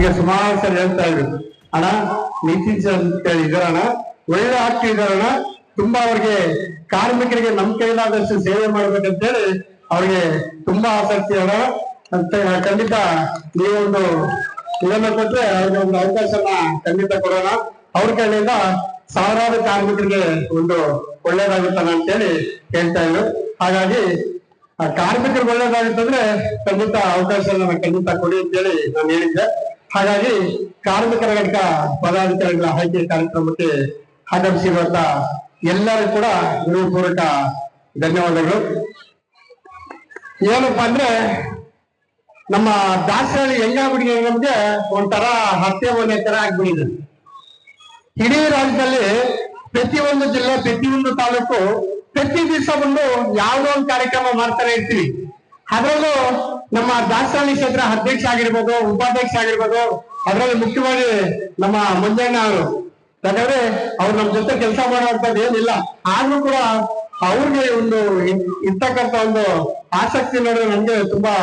ನಮ್ಗೆ ಸುಮಾರು ಸಲ ಹೇಳ್ತಾ ಇದ್ರು, ಅಣ್ಣ ನಿತಿನ್ ಸರ್ ಅಂತ ಇದಾರಣ, ಒಳ್ಳೆ ಆಗ್ತಿದಾರಣ, ತುಂಬಾ ಅವ್ರಿಗೆ ಕಾರ್ಮಿಕರಿಗೆ ನಮ್ ಕೈಲಾದಷ್ಟು ಸೇವೆ ಮಾಡ್ಬೇಕಂತೇಳಿ ಅವ್ರಿಗೆ ತುಂಬಾ ಆಸಕ್ತಿ ಅದ ಅಂತ. ಖಂಡಿತ ನೀವೊಂದು ಇದನ್ನ ಕೊಟ್ರೆ ಅವ್ರಿಗೆ ಒಂದು ಅವಕಾಶನ ಖಂಡಿತ ಕೊಡೋಣ. ಅವ್ರ ಕಡೆಯಿಂದ ಸಾವಿರಾರು ಕಾರ್ಮಿಕರಿಗೆ ಒಂದು ಒಳ್ಳೇದಾಗುತ್ತಾನ ಅಂತೇಳಿ ಹೇಳ್ತಾ ಇದ್ರು. ಹಾಗಾಗಿ ಕಾರ್ಮಿಕರಿಗೆ ಒಳ್ಳೇದಾಗುತ್ತಂದ್ರೆ ಖಂಡಿತ ಅವಕಾಶನ ಖಂಡಿತ ಕೊಡಿ ಅಂತೇಳಿ ನಾನು ಹೇಳಿದ್ದೆ. ಹಾಗಾಗಿ ಕಾರ್ಮಿಕರ ಘಟಕ ಪದಾಧಿಕಾರಿಗಳ ಆಯ್ಕೆ ಕಾರ್ಯಕ್ರಮಕ್ಕೆ ಆಗಮಿಸಿರುವಂತ ಎಲ್ಲರೂ ಕೂಡ ಹೃದಯಪೂರ್ವಕ ಧನ್ಯವಾದಗಳು. ಏನಪ್ಪಾ ಅಂದ್ರೆ ನಮ್ಮ ದಾಸರಳ್ಳಿ ಹೆಂಗಾಗ್ಬಿಟ್ಟಿದೆ, ನಮ್ಗೆ ಒಂಥರ ಹತ್ಯೆ ಮನೆ ತರ ಆಗ್ಬಿಟ್ಟಿದೆ. ಇಡೀ ರಾಜ್ಯದಲ್ಲಿ ಪ್ರತಿಯೊಂದು ಜಿಲ್ಲೆ, ಪ್ರತಿಯೊಂದು ತಾಲೂಕು ಪ್ರತಿ ದಿವಸ ಬಂದು ಯಾವುದೋ ಒಂದು ಕಾರ್ಯಕ್ರಮ ಮಾಡ್ತಾನೆ ಇರ್ತೀವಿ. ಅದರಲ್ಲೂ ನಮ್ಮ ದಾಸರಳ್ಳಿ ಕ್ಷೇತ್ರ ಅಧ್ಯಕ್ಷ ಆಗಿರ್ಬೋದು, ಉಪಾಧ್ಯಕ್ಷ ಆಗಿರ್ಬೋದು, ಅದರಲ್ಲಿ ಮುಖ್ಯವಾಗಿ ನಮ್ಮ ಮಂಜಣ್ಣ ಅವರು, ಯಾಕಂದ್ರೆ ಅವ್ರು ನಮ್ ಜೊತೆ ಕೆಲಸ ಮಾಡುವಂತದ್ದು ಏನಿಲ್ಲ, ಆದ್ರೂ ಕೂಡ ಅವ್ರಿಗೆ ಒಂದು ಇರ್ತಕ್ಕಂಥ ಒಂದು ಆಸಕ್ತಿ ನೋಡಿದ್ರೆ ನಮ್ಗೆ ತುಂಬಾ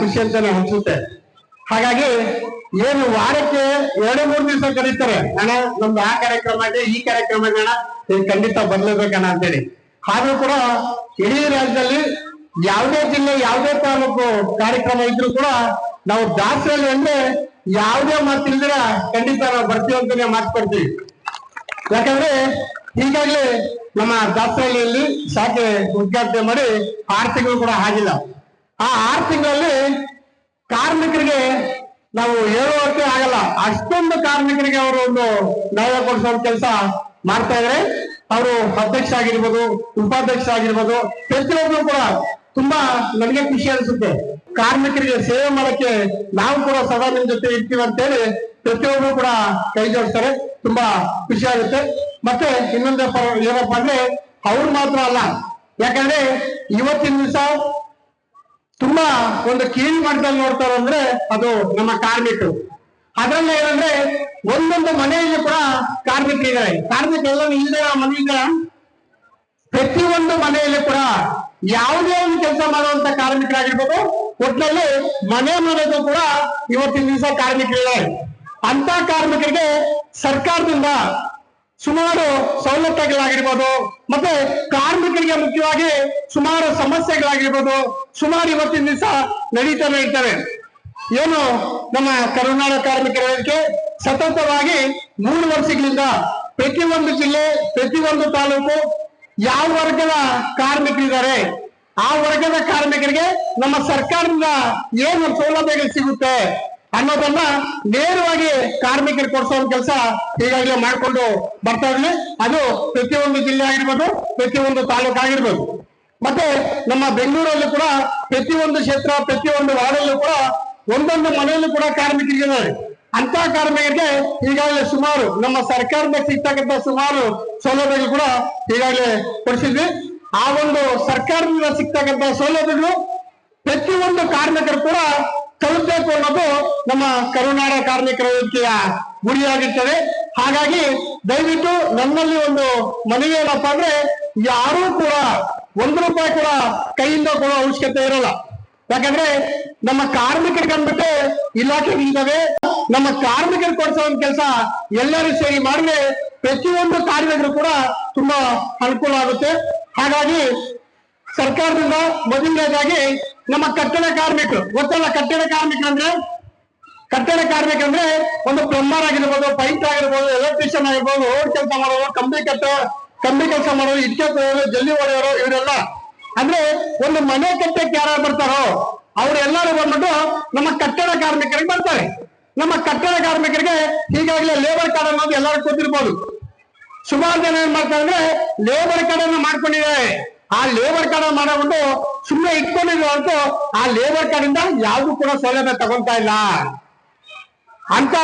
ಖುಷಿ ಅಂತಾನೆ ಅನ್ಸುತ್ತೆ. ಹಾಗಾಗಿ ಏನು ವಾರಕ್ಕೆ 2-3 ದಿವಸ ಕರೀತಾರೆ, ಅಣ್ಣ ನಮ್ದು ಆ ಕಾರ್ಯಕ್ರಮ ಇದೆ, ಈ ಕಾರ್ಯಕ್ರಮ ಇದೆ ಅಣ್ಣ, ಇದು ಖಂಡಿತ ಬರ್ಲೇಬೇಕಣ್ಣ ಅಂತೇಳಿ. ಆದ್ರೂ ಕೂಡ ಇಡೀ ರಾಜ್ಯದಲ್ಲಿ ಯಾವುದೇ ಜಿಲ್ಲೆ, ಯಾವುದೇ ತಾಲೂಕು ಕಾರ್ಯಕ್ರಮ ಇದ್ರು ಕೂಡ ನಾವು ದಾಸರಳ್ಳಿ ಅಂದ್ರೆ ಯಾವುದೇ ಮಾತಿಲ್ದಿರ ಖಂಡಿತ ನಾವು ಬರ್ತೀವಿ ಅಂತಾನೆ ಮಾತಾಡ್ತೀವಿ. ಯಾಕಂದ್ರೆ ಈಗಾಗಲೇ ನಮ್ಮ ದಾಸರಳ್ಳಿಯಲ್ಲಿ ಶಾಖೆ ಉದ್ಘಾಟನೆ ಮಾಡಿ 6 ತಿಂಗಳು ಕೂಡ ಆಗಿಲ್ಲ. ಆ 6 ತಿಂಗಳಲ್ಲಿ ಕಾರ್ಮಿಕರಿಗೆ ನಾವು ಹೇಳುವಂತೆ ಆಗಲ್ಲ, ಅಷ್ಟೊಂದು ಕಾರ್ಮಿಕರಿಗೆ ಅವರು ಒಂದು ನ್ಯಾಯ ಕೊಡಿಸೋ ಕೆಲಸ ಮಾಡ್ತಾ ಇದ್ರೆ. ಅವರು ಅಧ್ಯಕ್ಷ ಆಗಿರ್ಬೋದು, ಉಪಾಧ್ಯಕ್ಷ ಆಗಿರ್ಬೋದು, ಪ್ರತಿಯೊಬ್ಬರು ಕೂಡ ತುಂಬಾ ನನಗೆ ಖುಷಿ ಅನಿಸುತ್ತೆ. ಕಾರ್ಮಿಕರಿಗೆ ಸೇವೆ ಮಾಡಕ್ಕೆ ನಾವು ಕೂಡ ಸದಾ ನಿಮ್ ಜೊತೆ ಇರ್ತೀವಿ ಅಂತೇಳಿ ಪ್ರತಿಯೊಬ್ಬರು ಕೂಡ ಕೈ ಜೋಡಿಸ್ತಾರೆ. ತುಂಬಾ ಖುಷಿ ಆಗುತ್ತೆ. ಮತ್ತೆ ಇನ್ನೊಂದು ಏನಪ್ಪಾ ಅಂದ್ರೆ ಅವ್ರು ಮಾತ್ರ ಅಲ್ಲ, ಯಾಕಂದ್ರೆ ಇವತ್ತಿನ ದಿವಸ ತುಂಬಾ ಒಂದು ಕೀಳು ಮಟ್ಟದಲ್ಲಿ ನೋಡ್ತಾರೆ ಅಂದ್ರೆ ಅದು ನಮ್ಮ ಕಾರ್ಮಿಕರು. ಅದ್ರಲ್ಲಿ ಏನಂದ್ರೆ ಒಂದೊಂದು ಮನೆಯಲ್ಲಿ ಕೂಡ ಕಾರ್ಮಿಕರಿದ್ದಾರೆ. ಕಾರ್ಮಿಕರೆಲ್ಲ ಇಲ್ಲದೆ ಮನೆಯಿಂದ ಪ್ರತಿಯೊಂದು ಮನೆಯಲ್ಲಿ ಕೂಡ ಯಾವುದೇ ಒಂದು ಕೆಲಸ ಮಾಡುವಂತ ಕಾರ್ಮಿಕರಾಗಿರ್ಬೋದು, ಒಟ್ಟಿನಲ್ಲಿ ಮನೆಯದು ಕೂಡ ಇವತ್ತಿನ ದಿವಸ ಕಾರ್ಮಿಕರಿದ್ದಾರೆ. ಅಂತ ಕಾರ್ಮಿಕರಿಗೆ ಸರ್ಕಾರದಿಂದ ಸುಮಾರು ಸವಲತ್ತುಗಳಾಗಿರ್ಬೋದು, ಮತ್ತೆ ಕಾರ್ಮಿಕರಿಗೆ ಮುಖ್ಯವಾಗಿ ಸುಮಾರು ಸಮಸ್ಯೆಗಳಾಗಿರ್ಬೋದು, ಸುಮಾರು ಇವತ್ತಿನ ದಿವಸ ನಡೀತಾನೆ ಇರ್ತವೆ. ಏನು ನಮ್ಮ ಕರುನಾಡ ಕಾರ್ಮಿಕರ ವೇದಿಕೆ ಸತತವಾಗಿ 3 ವರ್ಷಗಳಿಂದ ಪ್ರತಿಯೊಂದು ಜಿಲ್ಲೆ, ಪ್ರತಿಯೊಂದು ತಾಲೂಕು ಯಾವ ವರ್ಗದ ಕಾರ್ಮಿಕರಿದ್ದಾರೆ ಆ ವರ್ಗದ ಕಾರ್ಮಿಕರಿಗೆ ನಮ್ಮ ಸರ್ಕಾರದಿಂದ ಏನು ಸೌಲಭ್ಯಗಳು ಸಿಗುತ್ತೆ ಅನ್ನೋದನ್ನ ನೇರವಾಗಿ ಕಾರ್ಮಿಕರು ಕೊಡಿಸೋ ಕೆಲಸ ಈಗಾಗಲೇ ಮಾಡ್ಕೊಂಡು ಬರ್ತಾ ಇರಲಿ. ಅದು ಪ್ರತಿಯೊಂದು ಜಿಲ್ಲೆ ಆಗಿರ್ಬೋದು, ಪ್ರತಿಯೊಂದು ತಾಲೂಕು ಆಗಿರ್ಬೋದು. ಮತ್ತೆ ನಮ್ಮ ಬೆಂಗಳೂರಲ್ಲಿ ಕೂಡ ಪ್ರತಿಯೊಂದು ಕ್ಷೇತ್ರ, ಪ್ರತಿಯೊಂದು ವಾರ್ಡಲ್ಲೂ ಕೂಡ ಒಂದೊಂದು ಮನೆಯಲ್ಲೂ ಕೂಡ ಕಾರ್ಮಿಕರಿದ್ದಾರೆ. ಅಂತ ಕಾರ್ಮಿಕರಿಗೆ ಈಗಾಗಲೇ ಸುಮಾರು ನಮ್ಮ ಸರ್ಕಾರದಿಂದ ಸಿಗ್ತಕ್ಕಂಥ ಸುಮಾರು ಸೌಲಭ್ಯಗಳು ಕೂಡ ಈಗಾಗಲೇ ಕೊಡಿಸಿದ್ವಿ. ಆ ಒಂದು ಸರ್ಕಾರದಿಂದ ಸಿಗ್ತಕ್ಕಂಥ ಸೌಲಭ್ಯಗಳು ಪ್ರತಿಯೊಂದು ಕಾರ್ಮಿಕರು ಕೂಡ ತಲುಪಬೇಕು ಅನ್ನೋದು ನಮ್ಮ ಕರುನಾಡ ಕಾರ್ಮಿಕರ ವೇದಿಕೆಯ ಗುರಿಯಾಗಿರ್ತದೆ. ಹಾಗಾಗಿ ದಯವಿಟ್ಟು ನನ್ನಲ್ಲಿ ಒಂದು ಮನವಿ ಏನಪ್ಪ ಅಂದ್ರೆ, ಯಾರೂ ಕೂಡ 1 ರೂಪಾಯಿ ಕೂಡ ಕೈಯಿಂದ ಕೊಡೋ ಅವಶ್ಯಕತೆ ಇರಲ್ಲ. ಯಾಕಂದ್ರೆ ನಮ್ಮ ಕಾರ್ಮಿಕರಿಗೆ ಅಂದ್ಬಿಟ್ಟು ಇಲಾಖೆಗಳಿದ್ದಾವೆ. ನಮ್ಮ ಕಾರ್ಮಿಕರು ಕೊಡಿಸೋ ಒಂದು ಕೆಲಸ ಎಲ್ಲರೂ ಸೇರಿ ಮಾಡಿದ್ರೆ ಪ್ರತಿಯೊಂದು ಕಾರ್ಮಿಕರು ಕೂಡ ತುಂಬಾ ಅನುಕೂಲ ಆಗುತ್ತೆ. ಹಾಗಾಗಿ ಸರ್ಕಾರದಿಂದ ಮೊದಲನೇದಾಗಿ ನಮ್ಮ ಕಟ್ಟಡ ಕಾರ್ಮಿಕರು, ಗೊತ್ತಲ್ಲ ಕಟ್ಟಡ ಕಾರ್ಮಿಕರಂದ್ರೆ ಒಂದು ಪ್ಲಂಬರ್ ಆಗಿರ್ಬೋದು, ಪೈಂಟ್ ಆಗಿರ್ಬೋದು, ಎಲೆಕ್ಟ್ರಿಷಿಯನ್ ಆಗಿರ್ಬೋದು, ರೋಡ್ ಕೆಲಸ ಮಾಡೋರು, ಕಂಬಿ ಕೆಲಸ ಮಾಡೋರು, ಇಟ್ಕೆ ಜಲ್ಲಿ ಹೊಡೆಯೋರು, ಇವರೆಲ್ಲ ಅಂದ್ರೆ ಒಂದು ಮನೆ ಕಟ್ಟಕ್ಕೆ ಯಾರು ಬರ್ತಾರೋ ಅವ್ರೆಲ್ಲರೂ ಬಂದ್ಬಿಟ್ಟು ನಮ್ಮ ಕಟ್ಟಡ ಕಾರ್ಮಿಕರಿಗೆ ಬರ್ತಾರೆ. ನಮ್ಮ ಕಟ್ಟಡ ಕಾರ್ಮಿಕರಿಗೆ ಈಗಾಗಲೇ ಲೇಬರ್ ಕಾರ್ಡ್ ಅನ್ನೋದು ಎಲ್ಲರಿಗೂ ಗೊತ್ತಿರ್ಬೋದು. ಸುಮಾರು ಜನ ಏನ್ ಮಾಡ್ತಾರೆ ಅಂದ್ರೆ ಲೇಬರ್ ಕಾರ್ಡ್ ಅನ್ನ ಮಾಡ್ಕೊಂಡಿದ್ದಾರೆ. ಆ ಲೇಬರ್ ಕಾರ್ಡ್ ಮಾಡಬಿಟ್ಟು ಸುಮ್ಮನೆ ಇಟ್ಕೊಂಡಿರೋ ಅಂತ ಆ ಲೇಬರ್ ಕಾರ್ಡ್ ಇಂದ ಯಾವ್ದು ಕೂಡ ಸೌಲಭ್ಯ ತಗೊಂತಾ ಇಲ್ಲ. ಅಂತ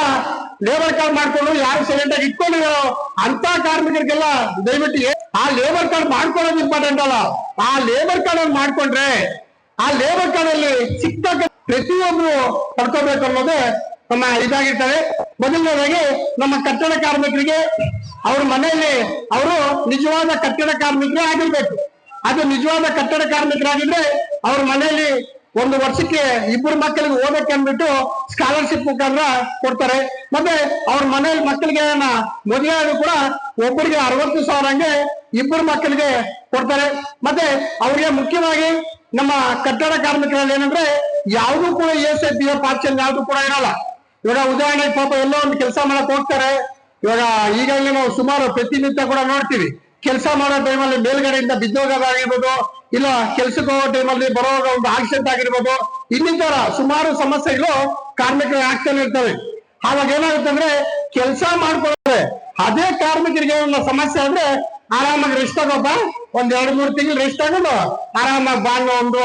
ಲೇಬರ್ ಕಾರ್ಡ್ ಮಾಡ್ಕೊಂಡು ಯಾರು ಸೈಲೆಂಟ್ ಆಗಿ ಇಟ್ಕೊಂಡಿರೋ ಅಂತ ಕಾರ್ಮಿಕರಿಗೆಲ್ಲ ದಯವಿಟ್ಟು ಆ ಲೇಬರ್ ಕಾರ್ಡ್ ಮಾಡ್ಕೊಳ್ಳೋದು ಇಂಪಾರ್ಟೆಂಟ್ ಅಲ್ಲ, ಆ ಲೇಬರ್ ಕಾರ್ಡ್ ಅನ್ನು ಮಾಡ್ಕೊಂಡ್ರೆ ಆ ಲೇಬರ್ ಕಾರ್ಡ್ ಅಲ್ಲಿ ಸಿಕ್ತಕ್ಕ ಪ್ರತಿಯೊಬ್ರು ಪಡ್ಕೋಬೇಕು ಅನ್ನೋದು ನಮ್ಮ ಇದಾಗಿರ್ತದೆ. ಮೊದಲನೇದಾಗಿ ನಮ್ಮ ಕಟ್ಟಡ ಕಾರ್ಮಿಕರಿಗೆ ಅವ್ರ ಮನೆಯಲ್ಲಿ ಅವರು ನಿಜವಾದ ಕಟ್ಟಡ ಕಾರ್ಮಿಕರೇ ಆಗಿರ್ಬೇಕು. ಅದು ನಿಜವಾದ ಕಟ್ಟಡ ಕಾರ್ಮಿಕರಾಗಿದ್ರೆ ಅವ್ರ ಮನೆಯಲ್ಲಿ ಒಂದು ವರ್ಷಕ್ಕೆ ಇಬ್ಬರು ಮಕ್ಕಳಿಗೆ ಓದಕ್ಕೆ ಅಂದ್ಬಿಟ್ಟು ಸ್ಕಾಲರ್ಶಿಪ್ ಮುಖಾಂತರ ಕೊಡ್ತಾರೆ. ಮತ್ತೆ ಅವ್ರ ಮನೇಲಿ ಮಕ್ಕಳಿಗೆ ಮದುವೆ ಆದ್ರೂ ಕೂಡ ಒಬ್ಬರಿಗೆ 60,000 ಹಂಗೆ ಇಬ್ಬರು ಮಕ್ಕಳಿಗೆ ಕೊಡ್ತಾರೆ. ಮತ್ತೆ ಅವ್ರಿಗೆ ಮುಖ್ಯವಾಗಿ ನಮ್ಮ ಕಟ್ಟಡ ಕಾರ್ಮಿಕರಲ್ಲಿ ಏನಂದ್ರೆ ಯಾವ್ದು ಕೂಡ ESI PF ಆಪ್ಷನ್ ಯಾವ್ದು ಕೂಡ ಇರಲ್ಲ. ಇವಾಗ ಉದಾಹರಣೆಗೆ ಪಾಪ ಎಲ್ಲೋ ಒಂದು ಕೆಲಸ ಮಾಡಕ್ ಹೋಗ್ತಾರೆ. ಇವಾಗ ಈಗಾಗಲೇ ನಾವು ಸುಮಾರು ಪ್ರತಿನಿತ್ಯ ಕೂಡ ನೋಡ್ತೀವಿ, ಕೆಲಸ ಮಾಡೋ ಟೈಮಲ್ಲಿ ಮೇಲ್ಗಡೆಯಿಂದ ಬಿದ್ದೋಗೋದಾಗಿರ್ಬೋದು, ಇಲ್ಲ ಕೆಲ್ಸಕ್ಕೆ ಹೋಗೋ ಟೈಮಲ್ಲಿ ಬರೋವಾಗ ಒಂದು ಆಕ್ಸಿಡೆಂಟ್ ಆಗಿರ್ಬೋದು, ಇನ್ನಿತರ ಸುಮಾರು ಸಮಸ್ಯೆಗಳು ಕಾರ್ಮಿಕರು ಆಗ್ತಾನೆ ಇರ್ತವೆ. ಆವಾಗ ಏನಾಗುತ್ತೆ ಅಂದ್ರೆ ಕೆಲಸ ಮಾಡ್ಕೊಳ್ತಾರೆ, ಅದೇ ಕಾರ್ಮಿಕರಿಗೆ ಒಂದು ಸಮಸ್ಯೆ ಅಂದ್ರೆ ಆರಾಮಾಗಿ ರೆಸ್ಟ್ ತಗೋಪ್ಪ, ಒಂದ್ 2-3 ತಿಂಗಳು ರೆಸ್ಟ್ ತಗೊಂಡು ಆರಾಮಾಗಿ ಬಾಂಡ್ ಒಂದು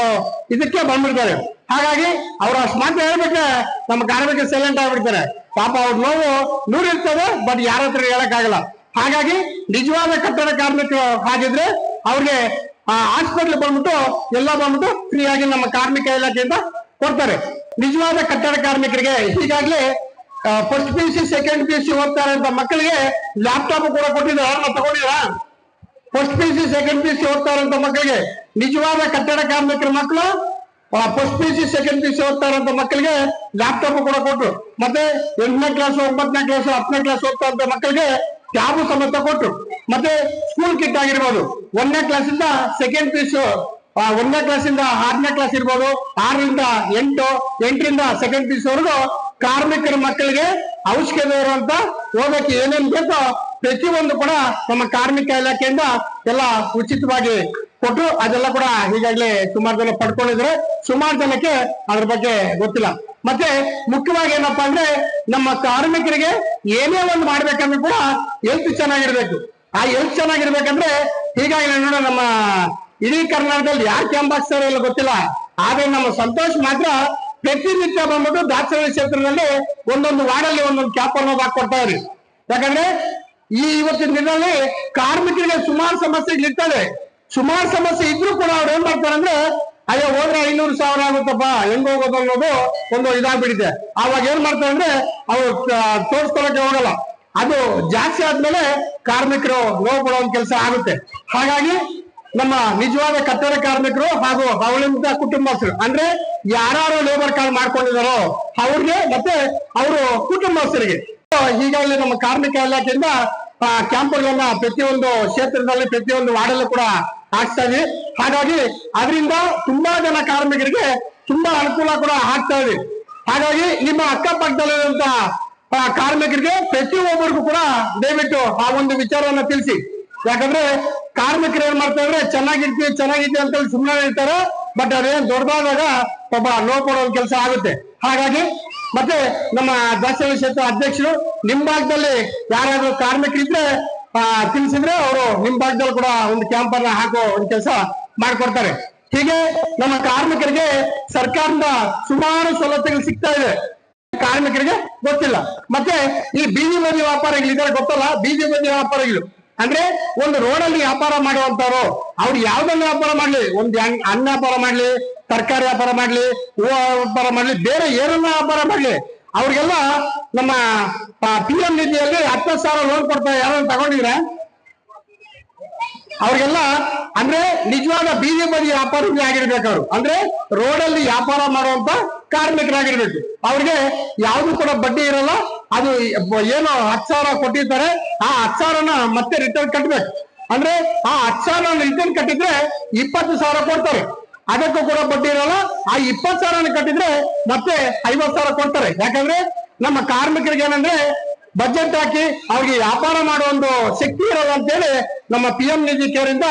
ಇದಕ್ಕೆ ಬಂದ್ಬಿಡ್ತಾರೆ. ಹಾಗಾಗಿ ಅವ್ರು ಅಷ್ಟು ಮಾತ್ರ ಹೇಳ್ಬೇಕೆ ನಮ್ಮ ಕಾರ್ಮಿಕರು ಸೈಲೆಂಟ್ ಆಗ್ಬಿಡ್ತಾರೆ. ಪಾಪ ಅವ್ರ ನೋವು 100 ಇರ್ತದೆ, ಬಟ್ ಯಾರ ಹತ್ರ ಹೇಳಕ್ಕಾಗಲ್ಲ. ಹಾಗಾಗಿ ನಿಜವಾದ ಕಟ್ಟಡ ಕಾರ್ಮಿಕರು ಆಗಿದ್ರೆ ಅವ್ರಿಗೆ ಹಾಸ್ಪಿಟ್ಲ್ ಬಂದ್ಬಿಟ್ಟು ಎಲ್ಲ ಬಂದ್ಬಿಟ್ಟು ಫ್ರೀ ಆಗಿ ನಮ್ಮ ಕಾರ್ಮಿಕ ಇಲಾಖೆಯಿಂದ ಕೊಡ್ತಾರೆ. ನಿಜವಾದ ಕಟ್ಟಡ ಕಾರ್ಮಿಕರಿಗೆ ಈಗಾಗಲೇ ಫಸ್ಟ್ PUC ಸೆಕೆಂಡ್ PUC ಓದ್ತಾ ಇರೋ ಮಕ್ಕಳಿಗೆ ಲ್ಯಾಪ್ಟಾಪ್ ಕೂಡ ಕೊಟ್ಟಿದ್ದಾರೆ. ತಗೊಂಡಿರಾ? ಫಸ್ಟ್ PUC ಸೆಕೆಂಡ್ PUC ಓದ್ತಾ ಇರೋ ಮಕ್ಕಳಿಗೆ ನಿಜವಾದ ಕಟ್ಟಡ ಕಾರ್ಮಿಕರ ಮಕ್ಕಳು ಫಸ್ಟ್ PUC ಸೆಕೆಂಡ್ PUC ಓದ್ತಾ ಇರೋ ಮಕ್ಕಳಿಗೆ ಲ್ಯಾಪ್ಟಾಪ್ ಕೂಡ ಕೊಟ್ರು. ಮತ್ತೆ 8ನೇ ಕ್ಲಾಸ್ 9ನೇ ಕ್ಲಾಸ್ 10ನೇ ಕ್ಲಾಸ್ ಓದ್ತಾ ಇರೋ ಮಕ್ಕಳಿಗೆ ಟ್ಯಾಬು ಸಮೇತ ಕೊಟ್ರು. ಮತ್ತೆ ಸ್ಕೂಲ್ ಕಿಟ್ ಆಗಿರ್ಬೋದು, 1ನೇ ಕ್ಲಾಸಿಂದ ಸೆಕೆಂಡ್ PUC 1ನೇ ಕ್ಲಾಸಿಂದ 6ನೇ ಕ್ಲಾಸ್ ಇರ್ಬೋದು, 6ರಿಂದ 8, 8ರಿಂದ ಸೆಕೆಂಡ್ PUC ವರೆಗೂ ಕಾರ್ಮಿಕರ ಮಕ್ಕಳಿಗೆ ಅವಶ್ಯಕತೆ ಇರುವಂತ ಓದಕ್ಕೆ ಏನೇನ್ ಬೇಕೋ ಪ್ರತಿಯೊಂದು ಕೂಡ ನಮ್ಮ ಕಾರ್ಮಿಕ ಇಲಾಖೆಯಿಂದ ಎಲ್ಲ ಉಚಿತವಾಗಿ ಕೊಟ್ಟು ಅದೆಲ್ಲ ಕೂಡ ಈಗಾಗಲೇ ಸುಮಾರು ಜನ ಪಡ್ಕೊಂಡಿದ್ರೆ, ಸುಮಾರು ಜನಕ್ಕೆ ಅದ್ರ ಬಗ್ಗೆ ಗೊತ್ತಿಲ್ಲ. ಮತ್ತೆ ಮುಖ್ಯವಾಗಿ ಏನಪ್ಪಾ ಅಂದ್ರೆ ನಮ್ಮ ಕಾರ್ಮಿಕರಿಗೆ ಏನೇ ಒಂದು ಮಾಡ್ಬೇಕಂದ್ರೆ ಕೂಡ ಹೆಲ್ತ್ ಚೆನ್ನಾಗಿರ್ಬೇಕು. ಆ ಹೆಲ್ತ್ ಚೆನ್ನಾಗಿರ್ಬೇಕಂದ್ರೆ ಹೀಗಾಗಿ ನೋಡ ನಮ್ಮ ಇಡೀ ಕರ್ನಾಟಕದಲ್ಲಿ ಯಾರು ಕ್ಯಾಂಪ್ ಹಾಕ್ತಾರೆ ಇಲ್ಲ ಗೊತ್ತಿಲ್ಲ, ಆದ್ರೆ ನಮ್ಮ ಸಂತೋಷ್ ಮಾತ್ರ ಪ್ರತಿನಿತ್ಯ ಬಂದ್ಬಿಟ್ಟು ದಾಸರಳ್ಳಿ ಕ್ಷೇತ್ರದಲ್ಲಿ ಒಂದೊಂದು ವಾರ್ಡಲ್ಲಿ ಒಂದೊಂದು ಕ್ಯಾಂಪ್ ಅನ್ನೋದು ಹಾಕೊಡ್ತಾ ಇದ್ರಿ. ಯಾಕಂದ್ರೆ ಇವತ್ತಿನ ದಿನದಲ್ಲಿ ಕಾರ್ಮಿಕರಿಗೆ ಸುಮಾರು ಸಮಸ್ಯೆಗಳು ಇರ್ತದೆ. ಸುಮಾರು ಸಮಸ್ಯೆ ಇದ್ರೂ ಕೂಡ ಅವ್ರು ಏನ್ ಮಾಡ್ತಾರೆ ಅಂದ್ರೆ ಅಯ್ಯೋ ಹೋದ್ರೆ 500,000 ಆಗುತ್ತಪ್ಪ, ಹೆಂಗ್ ಹೋಗೋದು ಅನ್ನೋದು ಒಂದು ಇದಾಗ್ಬಿಟ್ಟಿದೆ. ಅವಾಗ ಏನ್ ಮಾಡ್ತಾರೆ ಅಂದ್ರೆ ಅವ್ರು ತೋರಿಸ್ಕೊಳಕ್ಕೆ ಹೋಗಲ್ಲ. ಅದು ಜಾಸ್ತಿ ಆದ್ಮೇಲೆ ಕಾರ್ಮಿಕರು ನೋವು ಪಡೋ ಕೆಲಸ ಆಗುತ್ತೆ. ಹಾಗಾಗಿ ನಮ್ಮ ನಿಜವಾದ ಕಟ್ಟಡ ಕಾರ್ಮಿಕರು ಹಾಗೂ ಅವಲಂಬಿತ ಕುಟುಂಬಸ್ಥರು ಅಂದ್ರೆ ಯಾರು ಲೇಬರ್ ಕಾರ್ಡ್ ಮಾಡ್ಕೊಂಡಿದಾರೋ ಅವ್ರಿಗೆ ಮತ್ತೆ ಅವರು ಕುಟುಂಬಸ್ಥರಿಗೆ ಈಗಾಗಲೇ ನಮ್ಮ ಕಾರ್ಮಿಕ ಇಲಾಖೆಯಿಂದ ಕ್ಯಾಂಪ್ಗಳನ್ನ ಪ್ರತಿಯೊಂದು ಕ್ಷೇತ್ರದಲ್ಲಿ ಪ್ರತಿಯೊಂದು ವಾರ್ಡಲ್ಲೂ ಕೂಡ ಹಾಕ್ತಾ ಇದ್ವಿ. ಹಾಗಾಗಿ ಅದರಿಂದ ತುಂಬಾ ಜನ ಕಾರ್ಮಿಕರಿಗೆ ತುಂಬಾ ಅನುಕೂಲ ಕೂಡ ಆಗ್ತಾ ಇದೆ. ಹಾಗಾಗಿ ನಿಮ್ಮ ಅಕ್ಕಪಕ್ಕದಲ್ಲಿರುವಂತ ಕಾರ್ಮಿಕರಿಗೆ ಪ್ರತಿಯೊಬ್ಬರಿಗೂ ಕೂಡ ದಯವಿಟ್ಟು ಆ ಒಂದು ವಿಚಾರವನ್ನ ತಿಳಿಸಿ. ಯಾಕಂದ್ರೆ ಕಾರ್ಮಿಕರು ಏನ್ ಮಾಡ್ತಾ ಇದ್ರೆ ಚೆನ್ನಾಗಿರ್ತೀವಿ ಅಂತ ಸುಮ್ಮನೆ ಹೇಳ್ತಾರೆ, ಬಟ್ ಅದೇನ್ ದೊಡ್ಡದಾದಾಗ ಪಾಪ ನೋವು ಕೊಡೋ ಕೆಲಸ ಆಗುತ್ತೆ. ಹಾಗಾಗಿ ಮತ್ತೆ ನಮ್ಮ ದಾಸರಳ್ಳಿ ಕ್ಷೇತ್ರ ಅಧ್ಯಕ್ಷರು ನಿಮ್ ಭಾಗದಲ್ಲಿ ಯಾರಾದ್ರೂ ಕಾರ್ಮಿಕರಿದ್ರೆ ತಿಳಿಸಿದ್ರೆ ಅವರು ನಿಮ್ ಭಾಗದಲ್ಲಿ ಕೂಡ ಒಂದು ಕ್ಯಾಂಪ್ ಅನ್ನ ಹಾಕೋ ಒಂದು ಕೆಲಸ ಮಾಡ್ಕೊಡ್ತಾರೆ. ಹೀಗೆ ನಮ್ಮ ಕಾರ್ಮಿಕರಿಗೆ ಸರ್ಕಾರದಿಂದ ಸುಮಾರು ಸವಲತ್ತುಗಳು ಸಿಗ್ತಾ ಇದೆ, ಕಾರ್ಮಿಕರಿಗೆ ಗೊತ್ತಿಲ್ಲ. ಮತ್ತೆ ಈ ಬೀದಿ ಬದಿ ವ್ಯಾಪಾರಿಗಳಿದ್ದಾರೆ ಗೊತ್ತಲ್ಲ, ಬೀದಿ ಬದಿ ವ್ಯಾಪಾರಿಗಳು ಅಂದ್ರೆ ಒಂದು ರೋಡಲ್ಲಿ ವ್ಯಾಪಾರ ಮಾಡುವಂತವ್ರು, ಅವ್ರು ಯಾವ್ದನ್ನ ವ್ಯಾಪಾರ ಮಾಡ್ಲಿ, ಒಂದು ಅನ್ನ ವ್ಯಾಪಾರ ಮಾಡ್ಲಿ, ತರಕಾರಿ ವ್ಯಾಪಾರ ಮಾಡ್ಲಿ, ಹೂವು ವ್ಯಾಪಾರ ಮಾಡ್ಲಿ, ಬೇರೆ ಏನನ್ನ ವ್ಯಾಪಾರ ಮಾಡ್ಲಿ, ಅವ್ರಿಗೆಲ್ಲ ನಮ್ಮ PM ನಿಧಿಯಲ್ಲಿ 10,000 ಲೋನ್ ಕೊಡ್ತಾರೆ. ಯಾರು ತಗೊಂಡಿದ್ರೆ ಅವ್ರಿಗೆಲ್ಲ ಅಂದ್ರೆ ನಿಜವಾದ ಬೀದಿ ಬದಿ ವ್ಯಾಪಾರಗಳೇ ಆಗಿರ್ಬೇಕು. ಅವ್ರು ಅಂದ್ರೆ ರೋಡಲ್ಲಿ ವ್ಯಾಪಾರ ಮಾಡುವಂತ ಕಾರ್ಮಿಕರಾಗಿರ್ಬೇಕು. ಅವ್ರಿಗೆ ಯಾವ್ದು ಕೂಡ ಬಡ್ಡಿ ಇರಲ್ಲ. ಅದು ಏನೋ 10,000 ಕೊಟ್ಟಿರ್ತಾರೆ, ಆ 10,000ನ ಮತ್ತೆ ರಿಟರ್ನ್ ಕಟ್ಬೇಕು. ಅಂದ್ರೆ ಆ 10,000 ರಿಟರ್ನ್ ಕಟ್ಟಿದ್ರೆ 20,000 ಕೊಡ್ತಾರೆ, ಅದಕ್ಕೂ ಕೂಡ ಬಡ್ಡಿ ಇರಲ್ಲ. ಆ 20,000 ಕಟ್ಟಿದ್ರೆ ಮತ್ತೆ 50,000 ಕೊಡ್ತಾರೆ. ಯಾಕಂದ್ರೆ ನಮ್ಮ ಕಾರ್ಮಿಕರಿಗೆ ಏನಂದ್ರೆ ಬಜೆಟ್ ಹಾಕಿ ಅವ್ರಿಗೆ ವ್ಯಾಪಾರ ಮಾಡುವ ಒಂದು ಶಕ್ತಿ ಇರಲ್ಲ ಅಂತೇಳಿ ನಮ್ಮ PM ನಿಧಿ ಕೇರಿಂದ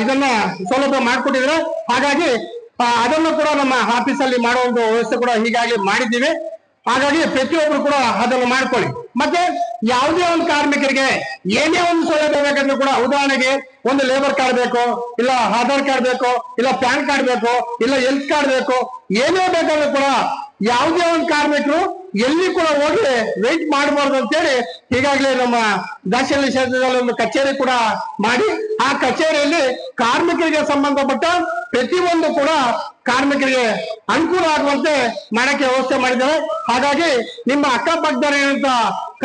ಇದನ್ನ ಸೌಲಭ್ಯ ಮಾಡ್ಕೊಟ್ಟಿದ್ರೆ. ಹಾಗಾಗಿ ಅದನ್ನು ಕೂಡ ನಮ್ಮ ಆಫೀಸಲ್ಲಿ ಮಾಡೋ ಒಂದು ವ್ಯವಸ್ಥೆ ಕೂಡ ಹೀಗಾಗಿ ಮಾಡಿದ್ದೀವಿ. ಹಾಗಾಗಿ ಪ್ರತಿಯೊಬ್ರು ಕೂಡ ಅದನ್ನು ಮಾಡ್ಕೊಳ್ಳಿ. ಮತ್ತೆ ಯಾವುದೇ ಒಂದು ಕಾರ್ಮಿಕರಿಗೆ ಏನೇ ಒಂದು ಸೌಲಭ್ಯ ಬೇಕಂದ್ರೂ ಕೂಡ, ಉದಾಹರಣೆಗೆ ಒಂದು ಲೇಬರ್ ಕಾರ್ಡ್ ಬೇಕು, ಇಲ್ಲ ಆಧಾರ್ ಕಾರ್ಡ್ ಬೇಕು, ಇಲ್ಲ ಪ್ಯಾನ್ ಕಾರ್ಡ್ ಬೇಕು, ಇಲ್ಲ ಹೆಲ್ತ್ ಕಾರ್ಡ್ ಬೇಕು, ಏನೇ ಬೇಕಾದ್ರೂ ಕೂಡ ಯಾವುದೇ ಒಂದು ಕಾರ್ಮಿಕರು ಎಲ್ಲಿ ಕೂಡ ಹೋಗಿ ವೇಟ್ ಮಾಡಬಾರ್ದು ಅಂತೇಳಿ ಈಗಾಗಲೇ ನಮ್ಮ ದಾಸರಳ್ಳಿ ಕ್ಷೇತ್ರದಲ್ಲಿ ಒಂದು ಕಚೇರಿ ಕೂಡ ಮಾಡಿ, ಆ ಕಚೇರಿಯಲ್ಲಿ ಕಾರ್ಮಿಕರಿಗೆ ಸಂಬಂಧಪಟ್ಟ ಪ್ರತಿಯೊಂದು ಕೂಡ ಕಾರ್ಮಿಕರಿಗೆ ಅನುಕೂಲ ಆಗುವಂತೆ ಮಾಡಕ್ಕೆ ವ್ಯವಸ್ಥೆ ಮಾಡಿದ್ದಾರೆ. ಹಾಗಾಗಿ ನಿಮ್ಮ ಅಕ್ಕಪಕ್ಕದಲ್ಲಿರುವಂತ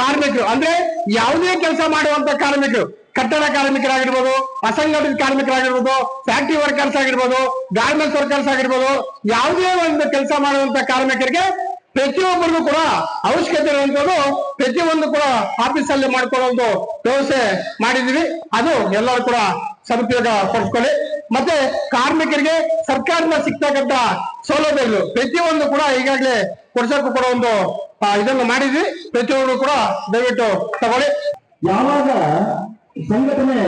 ಕಾರ್ಮಿಕರು ಅಂದ್ರೆ ಯಾವುದೇ ಕೆಲಸ ಮಾಡುವಂತ ಕಾರ್ಮಿಕರು ಕಟ್ಟಡ ಕಾರ್ಮಿಕರಾಗಿರ್ಬೋದು, ಅಸಂಘಟಿತ ಕಾರ್ಮಿಕರಾಗಿರ್ಬೋದು, ಫ್ಯಾಕ್ಟರಿ ವರ್ಕರ್ಸ್ ಆಗಿರ್ಬೋದು, ಗಾರ್ಮೆಂಟ್ಸ್ ವರ್ಕರ್ಸ್ ಆಗಿರ್ಬೋದು, ಯಾವುದೇ ಒಂದು ಕೆಲಸ ಮಾಡುವಂತ ಕಾರ್ಮಿಕರಿಗೆ ಪ್ರತಿಯೊಬ್ಬರಿಗೂ ಕೂಡ ಅವಶ್ಯಕತೆ ಇರುವಂತದ್ದು ಪ್ರತಿಯೊಂದು ಕೂಡ ಆಫೀಸ್ ಅಲ್ಲಿ ಮಾಡ್ಕೊಳ್ಳುವಂತ ವ್ಯವಸ್ಥೆ ಮಾಡಿದೀವಿ. ಅದು ಎಲ್ಲರೂ ಕೂಡ ಸದುಪಯೋಗ ಪಡಿಸ್ಕೊಳ್ಳಿ. ಮತ್ತೆ ಕಾರ್ಮಿಕರಿಗೆ ಸರ್ಕಾರದಿಂದ ಸಿಗ್ತಕ್ಕಂತ ಸೌಲಭ್ಯಗಳು ಪ್ರತಿಯೊಂದು ಕೂಡ ಈಗಾಗಲೇ ಕೊಡ್ಸಕ್ಕೂ ಕೂಡ ಒಂದು ಇದನ್ನು ಮಾಡಿದ್ವಿ. ಪ್ರತಿಯೊಬ್ಬರು ಕೂಡ ದಯವಿಟ್ಟು ತಗೊಳ್ಳಿ. ಯಾವಾಗ ಸಂಘಟನೆ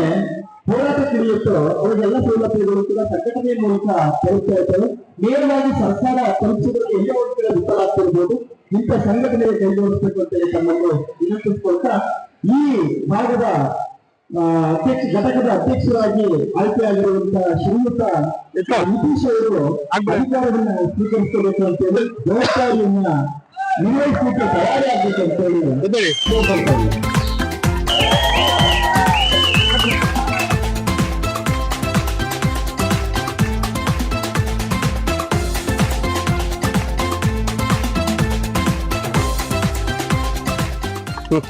ಹೋರಾಟ ನಡೆಯುತ್ತೋ ಅವರಿಗೆಲ್ಲ ಸೌಲಭ್ಯಗಳು ಕೂಡ ಸಂಘಟನೆಯ ಮೂಲಕ ತಲುಪ್ತಾ ಇರ್ತವೆ. ನೇರವಾಗಿ ಸರ್ಕಾರ ತಲುಪಿಸಿದ್ರೆ ಎಲ್ಲೇ ಒಂದು ಕಡೆ ವಿಫಲಾಗ್ತಿರ್ಬೋದು. ಇಂಥ ಸಂಘಟನೆಗೆ ಕೈಗೊಳಿಸಬೇಕು ಅಂತ ಹೇಳಿ ತಮ್ಮನ್ನು ವಿನಂತಿಸಿಕೊಳ್ತಾ ಈ ಭಾಗದ ಘಟಕದ ಅಧ್ಯಕ್ಷರಾಗಿ ಆಯ್ಕೆಯಾಗಿರುವಂತಹ ಶ್ರೀಯುತ ನಿತೀಶ್ ಅವರು ಅಧಿಕಾರವನ್ನು ಸ್ವೀಕರಿಸಬೇಕು ಅಂತ ಹೇಳಿ ಜವಾಬ್ದಾರಿಯನ್ನ ನಿರ್ವಹಿಸಲಿಕ್ಕೆ ತಯಾರಿಯಾಗಬೇಕು ಅಂತ ಹೇಳಿ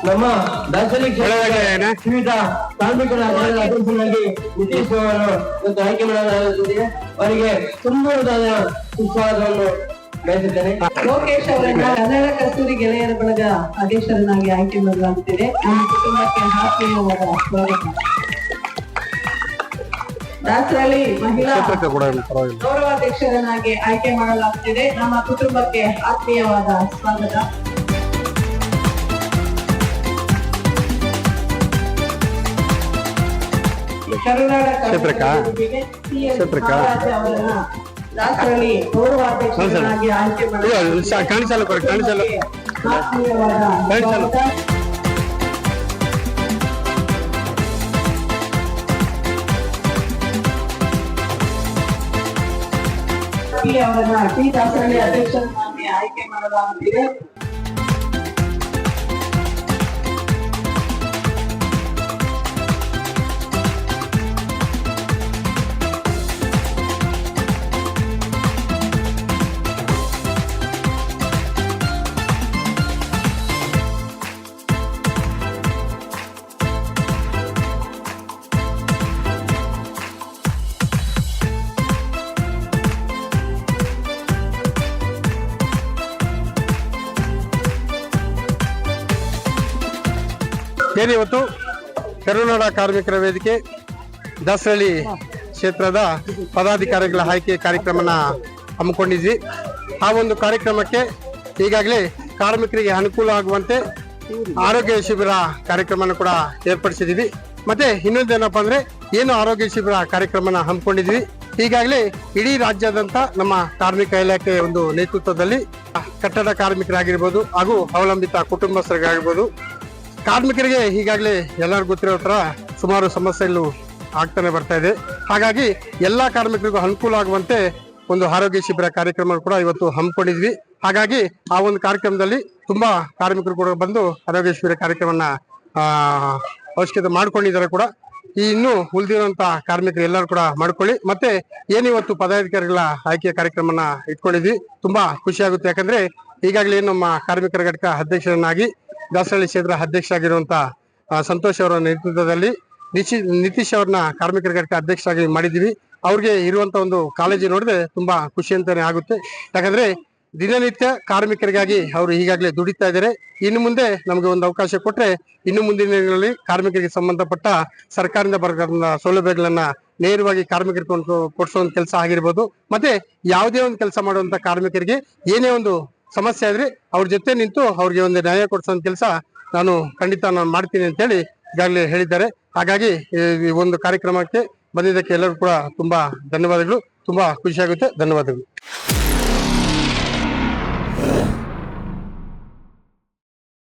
ನಮ್ಮ ದಾಸರಿ ವಿವಿಧ ಕಾರ್ಮಿಕರ ಅಧ್ಯಕ್ಷರಾಗಿ ನಿತೀಶ್ ಅವರು ಇವತ್ತು ಆಯ್ಕೆ ಮಾಡಲಾಗುತ್ತಿದೆ. ಅವರಿಗೆ ತುಂಬುವುದಾದ ಉತ್ಸಾಹವನ್ನು ಬಯಸುತ್ತೇನೆ. ಲೋಕೇಶ್ ಅವರನ್ನ ಕನ್ನಡ ಕಸ್ತೂರಿ ಗೆಳೆಯರ ಬಳಗ ಅಧ್ಯಕ್ಷರನ್ನಾಗಿ ಆಯ್ಕೆ ಮಾಡಲಾಗುತ್ತಿದೆ. ನಮ್ಮ ಕುಟುಂಬಕ್ಕೆ ಆತ್ಮೀಯವಾದ ಸ್ವಾಗತ. ದಾಸರಳ್ಳಿ ಮಹಿಳಾ ಗೌರವಾಧ್ಯಕ್ಷರನ್ನಾಗಿ ಆಯ್ಕೆ ಮಾಡಲಾಗುತ್ತಿದೆ. ನಮ್ಮ ಕುಟುಂಬಕ್ಕೆ ಆತ್ಮೀಯವಾದ ಸ್ವಾಗತ. ಕರುನಾಡ ಅವರನ್ನ ದಾಸರಳ್ಳಿ ಗೌರವಾಧ್ಯಕ್ಷರನ್ನಾಗಿ ಆಯ್ಕೆ ಮಾಡಲಾಗುತ್ತಿದೆ. ಆತ್ಮೀಯವಾದ ಸ್ವಾಗತ. ಅವರನ್ನ ಟಿ ದಾಸರಳ್ಳಿ ಅಧ್ಯಕ್ಷರನ್ನಾಗಿ ಆಯ್ಕೆ ಮಾಡಲಾಗುತ್ತಿದೆ. ಏನಿವತ್ತು ಕರುನಾಡ ಕಾರ್ಮಿಕರ ವೇದಿಕೆ ದಾಸರಳ್ಳಿ ಕ್ಷೇತ್ರದ ಪದಾಧಿಕಾರಿಗಳ ಆಯ್ಕೆ ಕಾರ್ಯಕ್ರಮನ ಹಮ್ಮಿಕೊಂಡಿದ್ವಿ. ಆ ಒಂದು ಕಾರ್ಯಕ್ರಮಕ್ಕೆ ಈಗಾಗಲೇ ಕಾರ್ಮಿಕರಿಗೆ ಅನುಕೂಲ ಆಗುವಂತೆ ಆರೋಗ್ಯ ಶಿಬಿರ ಕಾರ್ಯಕ್ರಮನ ಕೂಡ ಏರ್ಪಡಿಸಿದೀವಿ. ಮತ್ತೆ ಇನ್ನೊಂದೇನಪ್ಪ ಅಂದ್ರೆ ಏನು ಆರೋಗ್ಯ ಶಿಬಿರ ಕಾರ್ಯಕ್ರಮನ ಹಮ್ಮಿಕೊಂಡಿದ್ವಿ. ಈಗಾಗಲೇ ಇಡೀ ರಾಜ್ಯಾದ್ಯಂತ ನಮ್ಮ ಕಾರ್ಮಿಕ ಇಲಾಖೆ ಒಂದು ನೇತೃತ್ವದಲ್ಲಿ ಕಟ್ಟಡ ಕಾರ್ಮಿಕರಾಗಿರ್ಬೋದು ಹಾಗೂ ಅವಲಂಬಿತ ಕುಟುಂಬಸ್ಥರಿಗಾಗಿರ್ಬೋದು, ಕಾರ್ಮಿಕರಿಗೆ ಈಗಾಗಲೇ ಎಲ್ಲರಿಗೂ ಗೊತ್ತಿರೋ ತರ ಸುಮಾರು ಸಮಸ್ಯೆಗಳು ಆಗ್ತಾನೆ ಬರ್ತಾ ಇದೆ. ಹಾಗಾಗಿ ಎಲ್ಲಾ ಕಾರ್ಮಿಕರಿಗೂ ಅನುಕೂಲ ಆಗುವಂತೆ ಒಂದು ಆರೋಗ್ಯ ಶಿಬಿರ ಕಾರ್ಯಕ್ರಮ ಕೂಡ ಇವತ್ತು ಹಮ್ಮಿಕೊಂಡಿದ್ವಿ. ಹಾಗಾಗಿ ಆ ಒಂದು ಕಾರ್ಯಕ್ರಮದಲ್ಲಿ ತುಂಬಾ ಕಾರ್ಮಿಕರು ಕೂಡ ಬಂದು ಆರೋಗ್ಯ ಶಿಬಿರ ಕಾರ್ಯಕ್ರಮನ ಅವಶ್ಯಕತೆ ಮಾಡ್ಕೊಂಡಿದ್ದಾರೆ ಕೂಡ. ಈ ಇನ್ನು ಉಳಿದಿರುವಂತ ಕಾರ್ಮಿಕರು ಎಲ್ಲರೂ ಕೂಡ ಮಾಡ್ಕೊಳ್ಳಿ. ಮತ್ತೆ ಏನಿವತ್ತು ಪದಾಧಿಕಾರಿಗಳ ಆಯ್ಕೆ ಕಾರ್ಯಕ್ರಮನ ಇಟ್ಕೊಂಡಿದ್ವಿ. ತುಂಬಾ ಖುಷಿ ಆಗುತ್ತೆ. ಯಾಕಂದ್ರೆ ಈಗಾಗಲೇ ನಮ್ಮ ಕಾರ್ಮಿಕರ ಘಟಕ ಅಧ್ಯಕ್ಷರನ್ನಾಗಿ ದಾಸರಳ್ಳಿ ಕ್ಷೇತ್ರ ಅಧ್ಯಕ್ಷ ಆಗಿರುವಂತ ಸಂತೋಷ್ ಅವರ ನೇತೃತ್ವದಲ್ಲಿ ನಿತೀಶ್ ಅವ್ರನ್ನ ಕಾರ್ಮಿಕರ ಘಟಕ ಅಧ್ಯಕ್ಷರಾಗಿ ಮಾಡಿದೀವಿ. ಅವ್ರಿಗೆ ಇರುವಂತ ಒಂದು ಕಾಳಜಿ ನೋಡಿದ್ರೆ ತುಂಬಾ ಖುಷಿ ಅಂತಾನೆ ಆಗುತ್ತೆ. ಯಾಕಂದ್ರೆ ದಿನನಿತ್ಯ ಕಾರ್ಮಿಕರಿಗಾಗಿ ಅವರು ಈಗಾಗಲೇ ದುಡಿತಾ ಇದ್ದಾರೆ. ಇನ್ನು ಮುಂದೆ ನಮಗೆ ಒಂದು ಅವಕಾಶ ಕೊಟ್ರೆ ಇನ್ನು ಮುಂದಿನ ದಿನಗಳಲ್ಲಿ ಕಾರ್ಮಿಕರಿಗೆ ಸಂಬಂಧಪಟ್ಟ ಸರ್ಕಾರದಿಂದ ಬರತಕ್ಕಂಥ ಸೌಲಭ್ಯಗಳನ್ನ ನೇರವಾಗಿ ಕಾರ್ಮಿಕರಿಗೆ ಕೊಡಿಸುವಂತ ಕೆಲಸ ಆಗಿರ್ಬೋದು. ಮತ್ತೆ ಯಾವುದೇ ಒಂದು ಕೆಲಸ ಮಾಡುವಂತ ಕಾರ್ಮಿಕರಿಗೆ ಏನೇ ಒಂದು ಸಮಸ್ಯೆ ಆದ್ರೆ ಅವ್ರ ಜೊತೆ ನಿಂತು ಅವ್ರಿಗೆ ಒಂದು ನ್ಯಾಯ ಕೊಡಿಸುವಂತ ಕೆಲಸ ನಾನು ಮಾಡ್ತೀನಿ ಅಂತ ಹೇಳಿ ಈಗಾಗಲೇ ಹೇಳಿದ್ದಾರೆ. ಹಾಗಾಗಿ ಈ ಒಂದು ಕಾರ್ಯಕ್ರಮಕ್ಕೆ ಬಂದಿದ್ದಕ್ಕೆ ಎಲ್ಲರೂ ಕೂಡ ತುಂಬಾ ಧನ್ಯವಾದಗಳು. ತುಂಬಾ ಖುಷಿ ಆಗುತ್ತೆ. ಧನ್ಯವಾದಗಳು.